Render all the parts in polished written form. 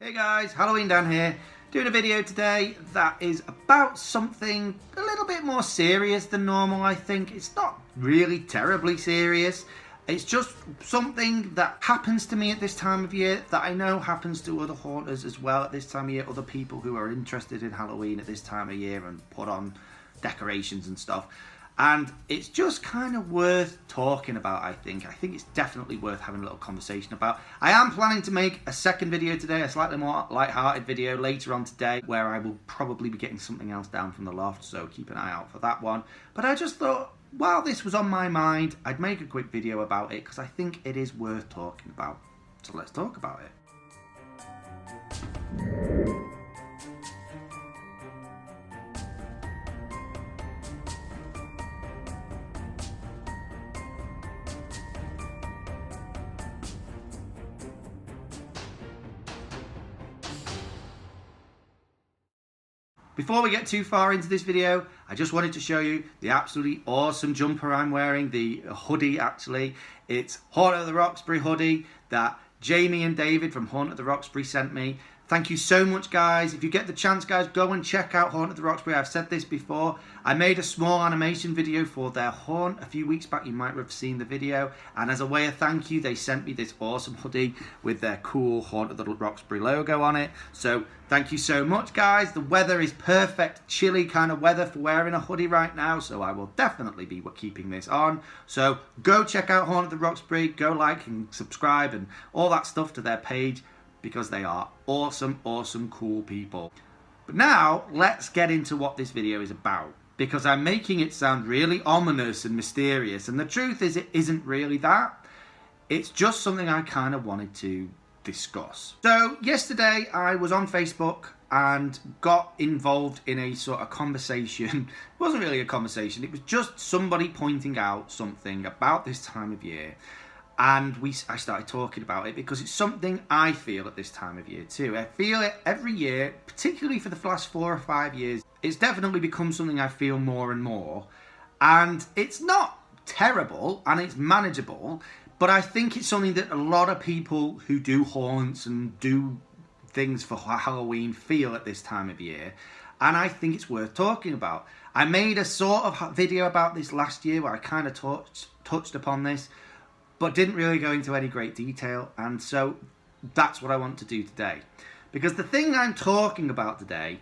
Hey guys, Halloween Dan here, doing a video today that is about something a little bit more serious than normal. I think it's not really terribly serious. It's just something that happens to me at this time of year that I know happens to other haunters as well at this time of year, other people who are interested in Halloween at this time of year and put on decorations and stuff. And it's just kind of worth talking about, I think. I think it's definitely worth having a little conversation about. I am planning to make a second video today, a slightly more light-hearted video later on today, where I will probably be getting something else down from the loft, so keep an eye out for that one. But I just thought, while this was on my mind, I'd make a quick video about it, because I think it is worth talking about. So let's talk about it. Before we get too far into this video, I just wanted to show you the absolutely awesome jumper I'm wearing, the hoodie actually. It's Haunt at the Roxbury hoodie that Jamie and David from Haunt at the Roxbury sent me. Thank you so much, guys. If you get the chance, guys, go and check out Haunt at the Roxbury. I've said this before. I made a small animation video for their haunt a few weeks back. You might have seen the video. And as a way of thank you, they sent me this awesome hoodie with their cool Haunt at the Roxbury logo on it. So thank you so much, guys. The weather is perfect, chilly kind of weather for wearing a hoodie right now. So I will definitely be keeping this on. So go check out Haunt at the Roxbury. Go like and subscribe and all that stuff to their page, because they are awesome, awesome, cool people. But now, let's get into what this video is about, because I'm making it sound really ominous and mysterious, and the truth is it isn't really that. It's just something I kind of wanted to discuss. So, yesterday I was on Facebook and got involved in a sort of conversation. It wasn't really a conversation, it was just somebody pointing out something about this time of year. And I started talking about it because it's something I feel at this time of year too. I feel it every year, particularly for the last 4 or 5 years. It's definitely become something I feel more and more. And it's not terrible and it's manageable, but I think it's something that a lot of people who do haunts and do things for Halloween feel at this time of year. And I think it's worth talking about. I made a sort of video about this last year where I kind of touched upon this, but didn't really go into any great detail, and so that's what I want to do today. Because the thing I'm talking about today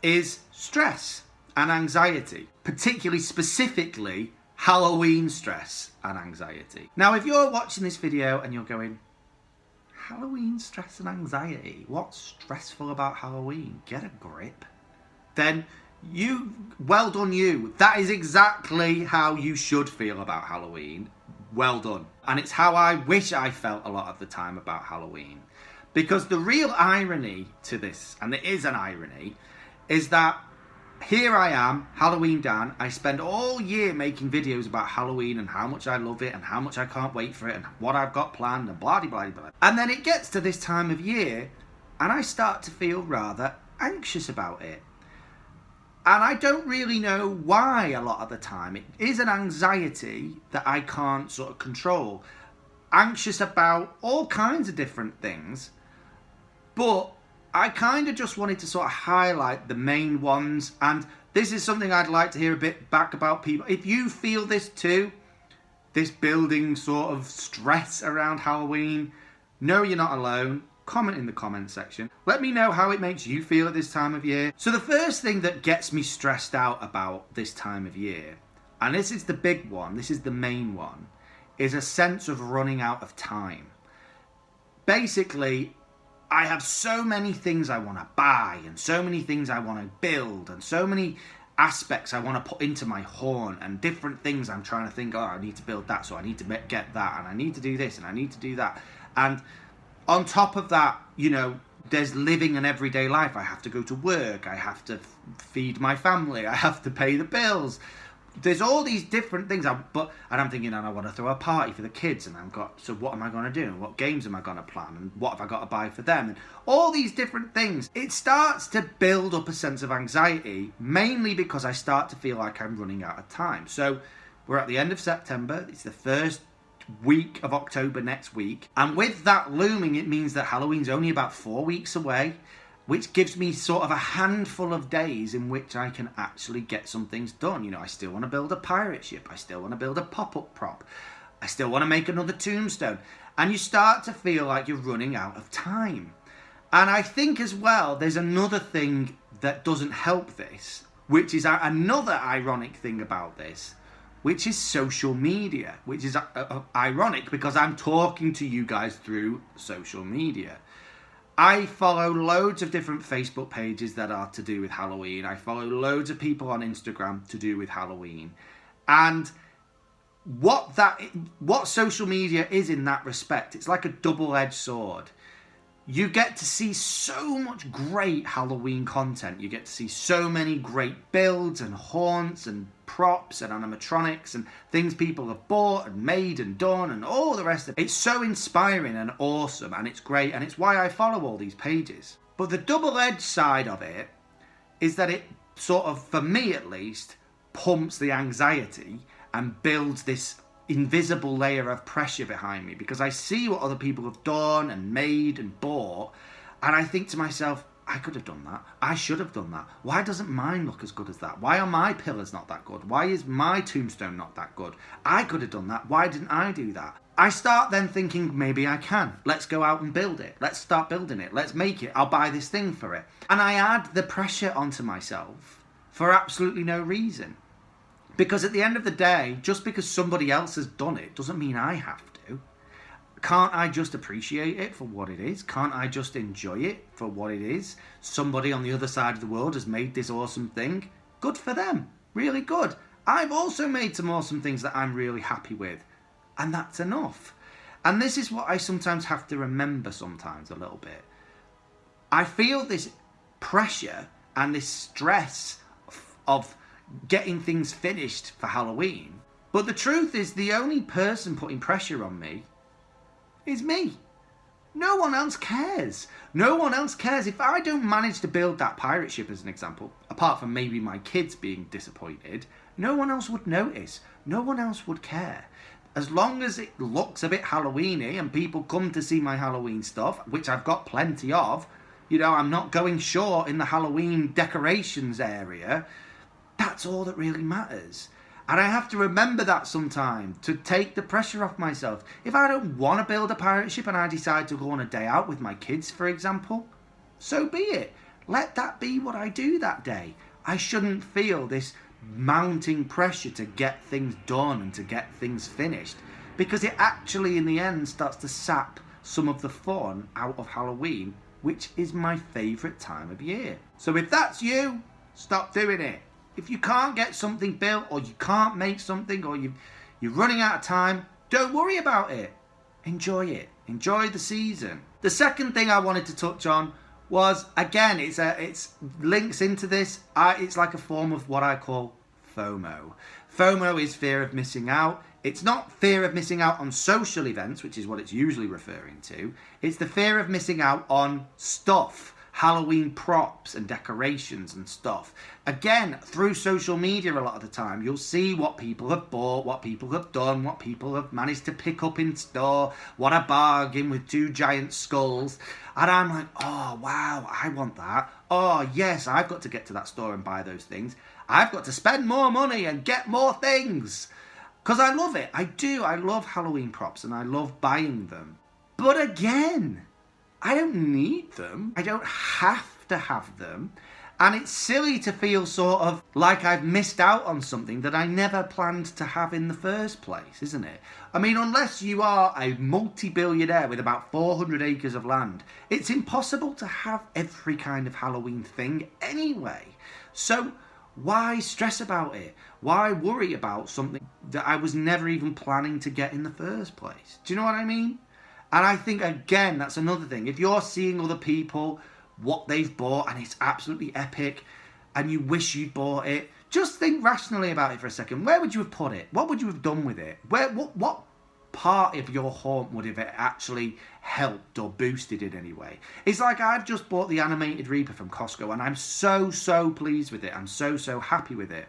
is stress and anxiety, particularly specifically Halloween stress and anxiety. Now, if you're watching this video and you're going, Halloween stress and anxiety, what's stressful about Halloween? Get a grip. Then well done you. That is exactly how you should feel about Halloween. Well done. And it's how I wish I felt a lot of the time about Halloween. Because the real irony to this, and there is an irony, is that here I am, Halloween Dan. I spend all year making videos about Halloween and how much I love it and how much I can't wait for it and what I've got planned and blah, blah, blah, blah. And then it gets to this time of year and I start to feel rather anxious about it. And I don't really know why a lot of the time. It is an anxiety that I can't sort of control. Anxious about all kinds of different things. But I kind of just wanted to sort of highlight the main ones. And this is something I'd like to hear a bit back about people. If you feel this too, this building sort of stress around Halloween, know you're not alone. Comment in the comment section. Let me know how it makes you feel at this time of year. So the first thing that gets me stressed out about this time of year, and this is the big one, this is the main one, is a sense of running out of time. Basically, I have so many things I want to buy and so many things I want to build and so many aspects I want to put into my haunt and different things I'm trying to think, oh, I need to build that, so I need to get that, and I need to do this and I need to do that. And on top of that, you know, there's living an everyday life. I have to go to work. I have to feed my family. I have to pay the bills. There's all these different things. And I'm thinking, and I want to throw a party for the kids. And so what am I going to do? And what games am I going to plan? And what have I got to buy for them? And all these different things. It starts to build up a sense of anxiety, mainly because I start to feel like I'm running out of time. So we're at the end of September. It's the first week of October next week. And with that looming, it means that Halloween's only about 4 weeks away, which gives me sort of a handful of days in which I can actually get some things done. You know, I still want to build a pirate ship. I still want to build a pop-up prop. I still want to make another tombstone. And you start to feel like you're running out of time. And I think as well, there's another thing that doesn't help this, which is another ironic thing about this, which is social media, which is ironic because I'm talking to you guys through social media. I follow loads of different Facebook pages that are to do with Halloween. I follow loads of people on Instagram to do with Halloween. And what social media is in that respect, it's like a double-edged sword. You get to see so much great Halloween content. You get to see so many great builds and haunts and props and animatronics and things people have bought and made and done and all the rest of it. It's so inspiring and awesome, and it's great, and it's why I follow all these pages. But the double-edged side of it is that it sort of, for me at least, pumps the anxiety and builds this invisible layer of pressure behind me, because I see what other people have done and made and bought, and I think to myself, I could have done that. I should have done that. Why doesn't mine look as good as that? Why are my pillars not that good? Why is my tombstone not that good? I could have done that. Why didn't I do that? I start then thinking, maybe I can. Let's go out and build it. Let's start building it. Let's make it. I'll buy this thing for it. And I add the pressure onto myself for absolutely no reason. Because at the end of the day, just because somebody else has done it doesn't mean I have to. Can't I just appreciate it for what it is? Can't I just enjoy it for what it is? Somebody on the other side of the world has made this awesome thing. Good for them. Really good. I've also made some awesome things that I'm really happy with. And that's enough. And this is what I sometimes have to remember sometimes a little bit. I feel this pressure and this stress of getting things finished for Halloween. But the truth is, the only person putting pressure on me is me. No one else cares. No one else cares. If I don't manage to build that pirate ship, as an example, apart from maybe my kids being disappointed, no one else would notice. No one else would care. As long as it looks a bit Halloweeny and people come to see my Halloween stuff, which I've got plenty of, you know, I'm not going short in the Halloween decorations area, that's all that really matters. And I have to remember that sometime to take the pressure off myself. If I don't want to build a pirate ship and I decide to go on a day out with my kids, for example, so be it. Let that be what I do that day. I shouldn't feel this mounting pressure to get things done and to get things finished, because it actually in the end starts to sap some of the fun out of Halloween, which is my favourite time of year. So if that's you, stop doing it. If you can't get something built, or you can't make something, or you're running out of time, don't worry about it. Enjoy it. Enjoy the season. The second thing I wanted to touch on was, again, it's links into this. It's like a form of what I call FOMO. FOMO is fear of missing out. It's not fear of missing out on social events, which is what it's usually referring to. It's the fear of missing out on stuff. Halloween props and decorations and stuff. Again, through social media a lot of the time, you'll see what people have bought, what people have done, what people have managed to pick up in store, what a bargain with 2 giant skulls. And I'm like, oh, wow, I want that. Oh, yes, I've got to get to that store and buy those things. I've got to spend more money and get more things. Because I love it. I do. I love Halloween props and I love buying them. But again, I don't need them. I don't have to have them. And it's silly to feel sort of like I've missed out on something that I never planned to have in the first place, isn't it? I mean, unless you are a multi-billionaire with about 400 acres of land, it's impossible to have every kind of Halloween thing anyway. So why stress about it? Why worry about something that I was never even planning to get in the first place? Do you know what I mean? And I think, again, that's another thing. If you're seeing other people, what they've bought, and it's absolutely epic, and you wish you'd bought it, just think rationally about it for a second. Where would you have put it? What would you have done with it? What part of your haunt would have actually helped or boosted it anyway? It's like I've just bought the animated Reaper from Costco, and I'm so pleased with it. I'm so happy with it.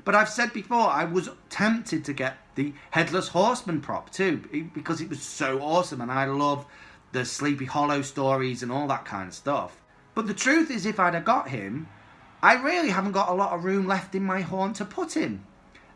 But I've said before, I was tempted to get the Headless Horseman prop too, because it was so awesome, and I love the Sleepy Hollow stories and all that kind of stuff. But the truth is, if I'd have got him, I really haven't got a lot of room left in my horn to put him.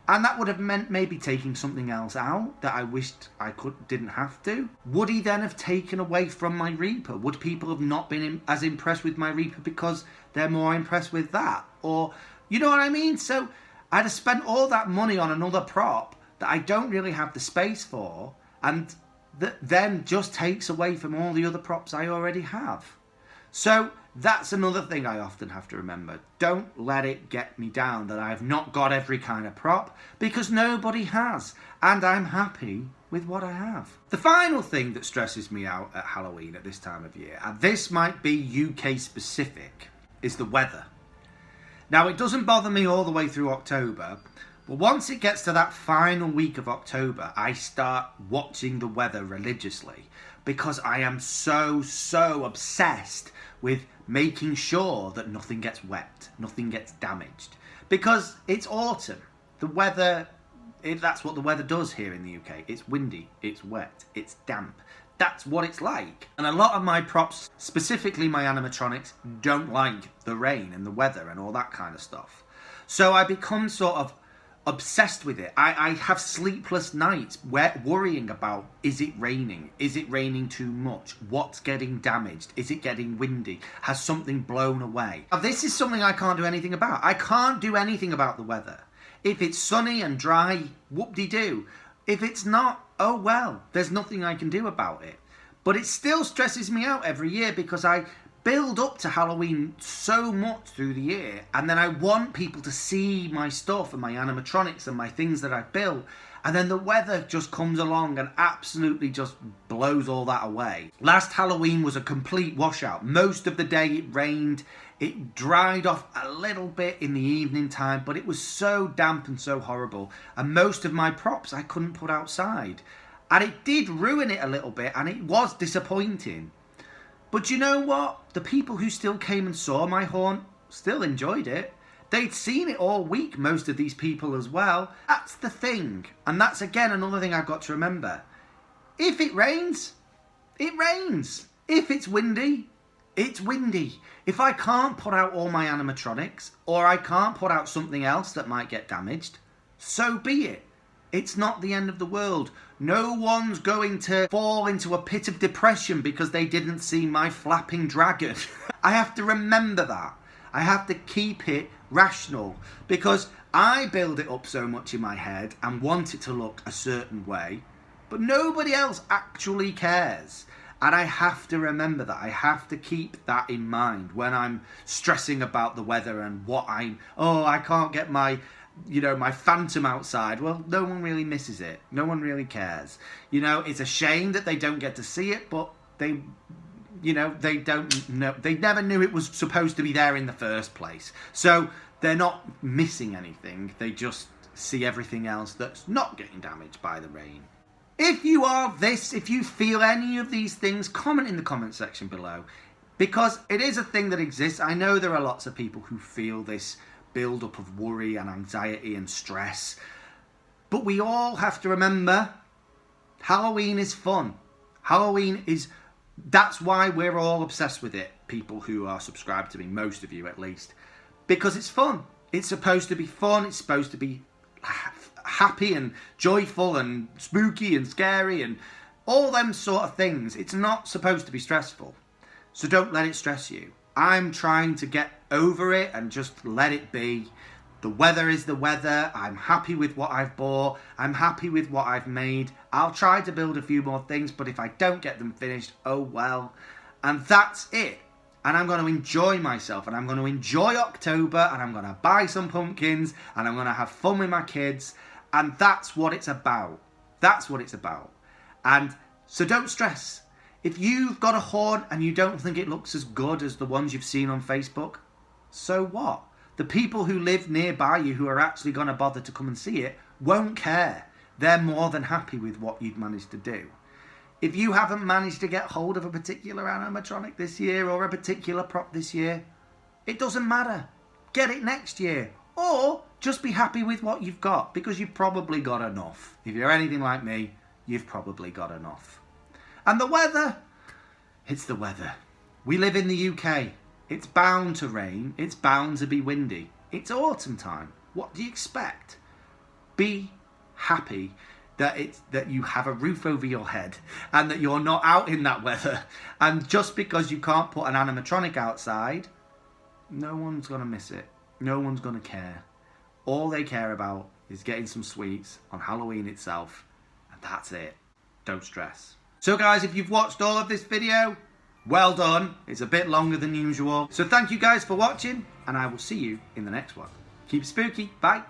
And that would have meant maybe taking something else out that I wished I didn't have to. Would he then have taken away from my Reaper? Would people have not been as impressed with my Reaper because they're more impressed with that? Or, you know what I mean? So I'd have spent all that money on another prop that I don't really have the space for, and that then just takes away from all the other props I already have. So that's another thing I often have to remember. Don't let it get me down that I've not got every kind of prop, because nobody has, and I'm happy with what I have. The final thing that stresses me out at Halloween at this time of year, and this might be UK specific, is the weather. Now, it doesn't bother me all the way through October, but once it gets to that final week of October, I start watching the weather religiously, because I am so obsessed with making sure that nothing gets wet, nothing gets damaged. Because it's autumn. The weather, that's what the weather does here in the UK. It's windy, it's wet, it's damp. That's what it's like. And a lot of my props, specifically my animatronics, don't like the rain and the weather and all that kind of stuff. So I become sort of obsessed with it. I have sleepless nights worrying about, is it raining? Is it raining too much? What's getting damaged? Is it getting windy? Has something blown away? Now, this is something I can't do anything about. I can't do anything about the weather. If it's sunny and dry, whoop-de-doo. If it's not, oh well, there's nothing I can do about it. But it still stresses me out every year, because I build up to Halloween so much through the year, and then I want people to see my stuff and my animatronics and my things that I built, and then the weather just comes along and absolutely just blows all that away. Last Halloween was a complete washout. Most of the day it rained. It dried off a little bit in the evening time, but it was so damp and so horrible, and most of my props I couldn't put outside, and it did ruin it a little bit, and it was disappointing. But you know what? The people who still came and saw my horn still enjoyed it. They'd seen it all week, most of these people as well. That's the thing. And that's, again, another thing I've got to remember. If it rains, it rains. If it's windy, it's windy. If I can't put out all my animatronics, or I can't put out something else that might get damaged, so be it. It's not the end of the world. No one's going to fall into a pit of depression because they didn't see my flapping dragon. I have to remember that. I have to keep it rational, because I build it up so much in my head and want it to look a certain way, but nobody else actually cares. And I have to remember that. I have to keep that in mind when I'm stressing about the weather and I can't get my my Phantom outside. Well, no one really misses it. No one really cares. It's a shame that they don't get to see it, but they don't know. They never knew it was supposed to be there in the first place. So they're not missing anything. They just see everything else that's not getting damaged by the rain. If you feel any of these things, comment in the comment section below, because it is a thing that exists. I know there are lots of people who feel this build-up of worry and anxiety and stress, but we all have to remember Halloween is fun. That's why we're all obsessed with it, people who are subscribed to me, most of you at least, because it's fun. It's supposed to be fun. It's supposed to be happy and joyful and spooky and scary and all them sort of things. It's not supposed to be stressful, so don't let it stress you. I'm trying to get over it and just let it be. The weather is the weather. I'm happy with what I've bought. I'm happy with what I've made. I'll try to build a few more things, but if I don't get them finished, oh well. And that's it. And I'm going to enjoy myself, and I'm going to enjoy October, and I'm going to buy some pumpkins, and I'm going to have fun with my kids. And that's what it's about. That's what it's about. And so don't stress. If you've got a horn and you don't think it looks as good as the ones you've seen on Facebook, so what? The people who live nearby you who are actually going to bother to come and see it won't care. They're more than happy with what you've managed to do. If you haven't managed to get hold of a particular animatronic this year or a particular prop this year, it doesn't matter. Get it next year. Or just be happy with what you've got, because you've probably got enough. If you're anything like me, you've probably got enough. And the weather, it's the weather. We live in the UK. It's bound to rain. It's bound to be windy. It's autumn time. What do you expect? Be happy that you have a roof over your head and that you're not out in that weather. And just because you can't put an animatronic outside, no one's going to miss it. No one's going to care. All they care about is getting some sweets on Halloween itself, and that's it. Don't stress. So guys, if you've watched all of this video, well done. It's a bit longer than usual. So thank you guys for watching, and I will see you in the next one. Keep it spooky. Bye.